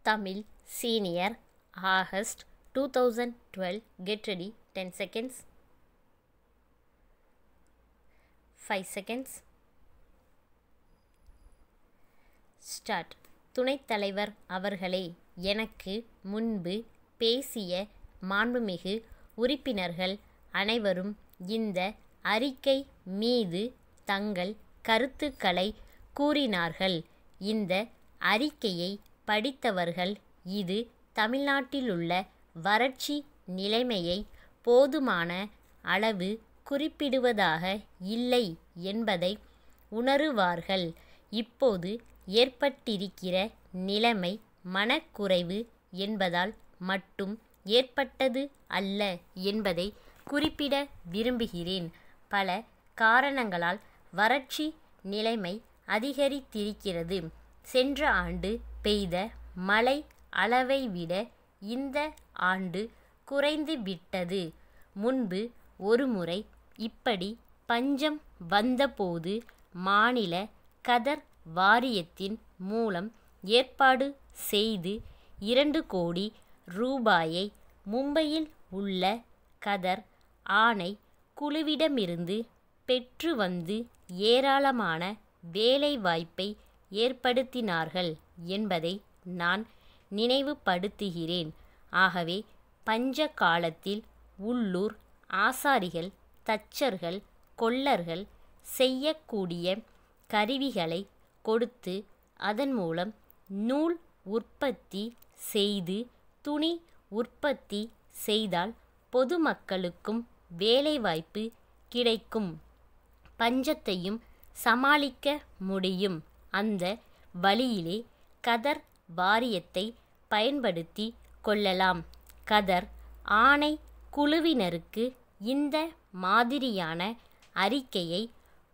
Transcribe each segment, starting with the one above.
Tamil Senior August 2012. Get ready. 10 seconds. 5 seconds. Start. துணைத் தலைவர் அவர்களே, எனக்கு முன்பு பேசிய மாண்புமிகு உறுப்பினர்கள் அனைவரும் இந்த அறிக்கை மீது தங்கள் கருத்துக்களை கூறினார்கள். இந்த அறிக்கையை படித்தவர்கள் இது தமிழ்நாட்டிலுள்ள வறட்சி நிலைமையை போதுமான அளவு குறிப்பிடுவதாக இல்லை என்பதை உணருவார்கள். இப்போது ஏற்பட்டிருக்கிற நிலைமை மனக்குறைவு என்பதால் மட்டும் ஏற்பட்டது அல்ல என்பதை குறிப்பிட விரும்புகிறேன். பல காரணங்களால் வறட்சி நிலைமை அதிகரித்திருக்கிறது. சென்ற ஆண்டு பெய்த மழை அளவை விட இந்த ஆண்டு குறைந்து விட்டது. முன்பு ஒருமுறை இப்படி பஞ்சம் வந்தபோது மாநில கதர் வாரியத்தின் மூலம் ஏற்பாடு செய்து 2 கோடி ரூபாயை மும்பையில் உள்ள கதர் ஆணை குழுவிடமிருந்து பெற்று வந்து ஏராளமான வேலைவாய்ப்பை ஏற்படுத்தினார்கள் என்பதை நான் நினைவுபடுத்துகிறேன். ஆகவே பஞ்ச காலத்தில் உள்ளூர் ஆசாரிகள், தச்சர்கள், கொல்லர்கள் செய்யக்கூடிய கருவிகளை கொடுத்து அதன் மூலம் நூல் உற்பத்தி செய்து துணி உற்பத்தி செய்தால் பொதுமக்களுக்கும் வேலைவாய்ப்பு கிடைக்கும், பஞ்சத்தையும் சமாளிக்க முடியும். அந்த வழியிலே கதர் வாரியத்தை பயன்படுத்தி கொள்ளலாம். கதர் ஆணை குழுவினருக்கு இந்த மாதிரியான அறிக்கையை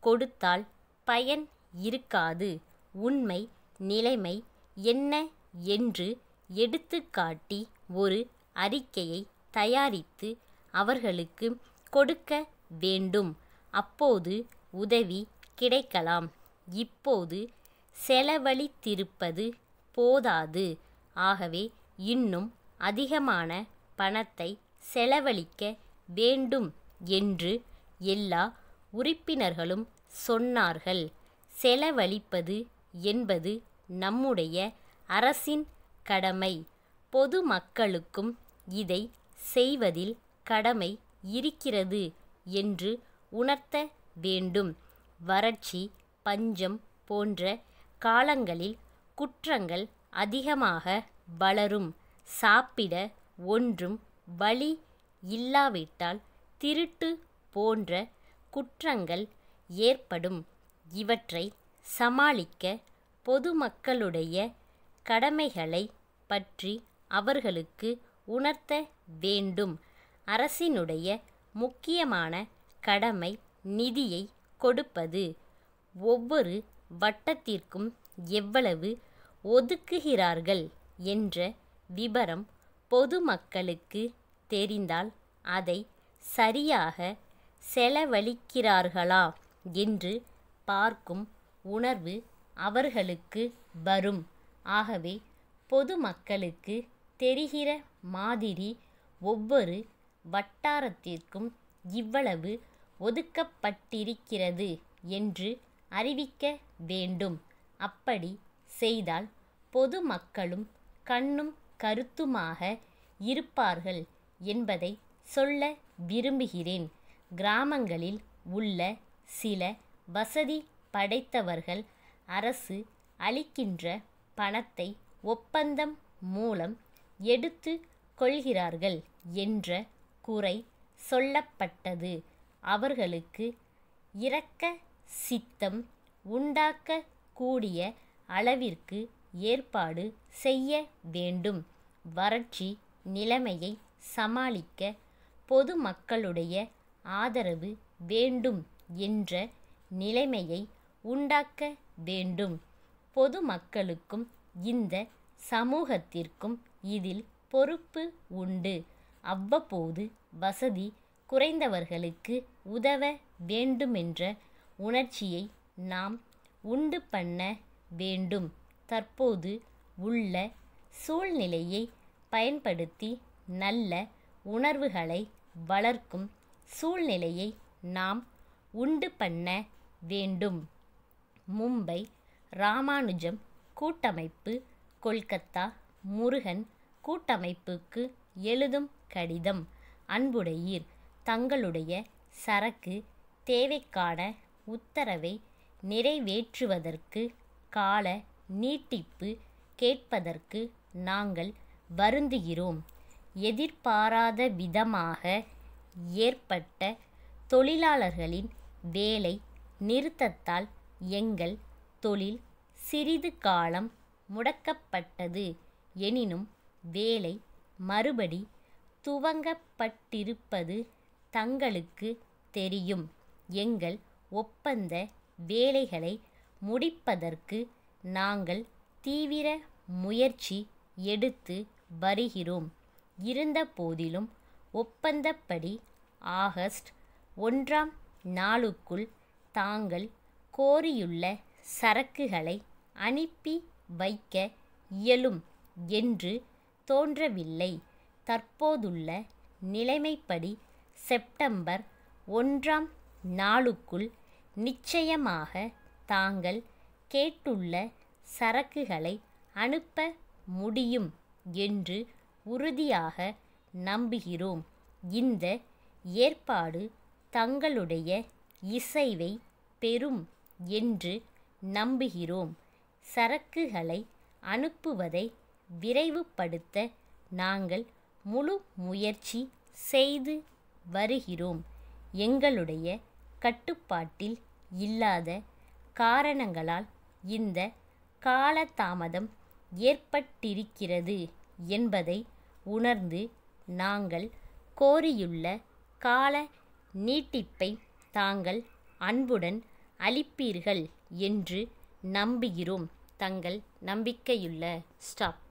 கொடுத்தால் பயன் இருக்காது. உண்மை நிலைமை என்ன என்று எடுத்துக்காட்டி ஒரு அறிக்கையை தயாரித்து அவர்களுக்கு கொடுக்க வேண்டும். அப்போது உதவி கிடைக்கலாம். இப்போது செலவழித்திருப்பது போதாது. ஆகவே இன்னும் அதிகமான பணத்தை செலவழிக்க வேண்டும் என்று எல்லா உறுப்பினர்களும் சொன்னார்கள். செலவழிப்பது என்பது நம்முடைய அரசின் கடமை. பொதுமக்களுக்கும் இதை செய்வதில் கடமை இருக்கிறது என்று உணர்த்த வேண்டும். வறட்சி, பஞ்சம் போன்ற காலங்களில் குற்றங்கள் அதிகமாக வளரும். சாப்பிட ஒன்றும் வழி இல்லாவிட்டால் திருட்டு போன்ற குற்றங்கள் ஏற்படும். இவற்றை சமாளிக்க பொதுமக்களுடைய கடமைகளை பற்றி அவர்களுக்கு உணர்த்த வேண்டும். அரசினுடைய முக்கியமான கடமை நிதியை கொடுப்பது. ஒவ்வொரு வட்டத்திற்கும் எவ்வளவு ஒதுக்குகிறார்கள் என்ற விபரம் பொதுமக்களுக்கு தெரிந்தால் அதை சரியாக செலவழிக்கிறார்களா என்று பார்க்கும் உணர்வு அவர்களுக்கு வரும். ஆகவே பொதுமக்களுக்கு தெரிகிற மாதிரி ஒவ்வொரு வட்டாரத்திற்கும் இவ்வளவு ஒதுக்கப்பட்டிருக்கிறது என்று அறிவிக்க வேண்டும். அப்படி செய்தால் பொதுமக்களும் கண்ணும் கருத்துமாக இருப்பார்கள் என்பதை சொல்ல விரும்புகிறேன். கிராமங்களில் உள்ள சில வசதி படைத்தவர்கள் அரசு அளிக்கின்ற பணத்தை ஒப்பந்தம் மூலம் எடுத்து கொள்கிறார்கள் என்ற குறை சொல்லப்பட்டது. அவர்களுக்கு இரக்க சித்தம் உண்டாக்கக்கூடிய அளவிற்கு ஏற்பாடு செய்ய வேண்டும். வறட்சி நிலைமையை சமாளிக்க பொதுமக்களுடைய ஆதரவு வேண்டும் என்ற நிலைமையை உண்டாக்க வேண்டும். பொதுமக்களுக்கும் இந்த சமூகத்திற்கும் இதில் பொறுப்பு உண்டு. அவ்வப்போது வசதி குறைந்தவர்களுக்கு உதவ வேண்டுமென்ற உணர்ச்சியை நாம் உண்டு பண்ண வேண்டும். தற்போது உள்ள சூழ்நிலையை பயன்படுத்தி நல்ல உணர்வுகளை வளர்க்கும் சூழ்நிலையை நாம் உண்டு பண்ண வேண்டும். மும்பை ராமானுஜம் கூட்டமைப்பு, கொல்கத்தா முருகன் கூட்டமைப்புக்கு எழுதும் கடிதம். அன்புடையீர், தங்களுடைய சரக்கு தேவைக்கான உத்தரவை நிறைவேற்றுவதற்கு கால நீட்டிப்பு கேட்பதற்கு நாங்கள் வருந்துகிறோம். எதிர்பாராத விதமாக ஏற்பட்ட தொழிலாளர்களின் வேலை நிறுத்தத்தால் எங்கள் தொழில் சிறிது காலம் முடக்கப்பட்டது. எனினும் வேலை மறுபடி துவங்கப்பட்டிருப்பது தங்களுக்கு தெரியும். எங்கள் ஒப்பந்த வேலைகளை முடிப்பதற்கு நாங்கள் தீவிர முயற்சி எடுத்து வருகிறோம். இருந்தபோதிலும் ஒப்பந்தப்படி ஆகஸ்ட் 1ஆம் நாளுக்குள் தாங்கள் கோரியுள்ள சரக்குகளை அனுப்பி வைக்க இயலும் என்று தோன்றவில்லை. தற்போதுள்ள நிலைமைப்படி செப்டம்பர் 1ஆம் நாளுக்குள் நிச்சயமாக தாங்கள் கேட்டுள்ள சரக்குகளை அனுப்ப முடியும் என்று உறுதியாக நம்புகிறோம். இந்த ஏற்பாடு தங்களுடைய இசைவை பெறும் என்று நம்புகிறோம். சரக்குகளை அனுப்புவதை விரைவுபடுத்த நாங்கள் முழு முயற்சி செய்து வருகிறோம். எங்களுடைய கட்டுப்பாட்டில் இல்லாத காரணங்களால் இந்த காலதாமதம் ஏற்பட்டிருக்கிறது என்பதை உணர்ந்து நாங்கள் கோரியுள்ள கால நீட்டிப்பை தாங்கள் அன்புடன் அளிப்பீர்கள் என்று நம்புகிறோம். தங்கள் நம்பிக்கையுள்ள ஸ்டாப்.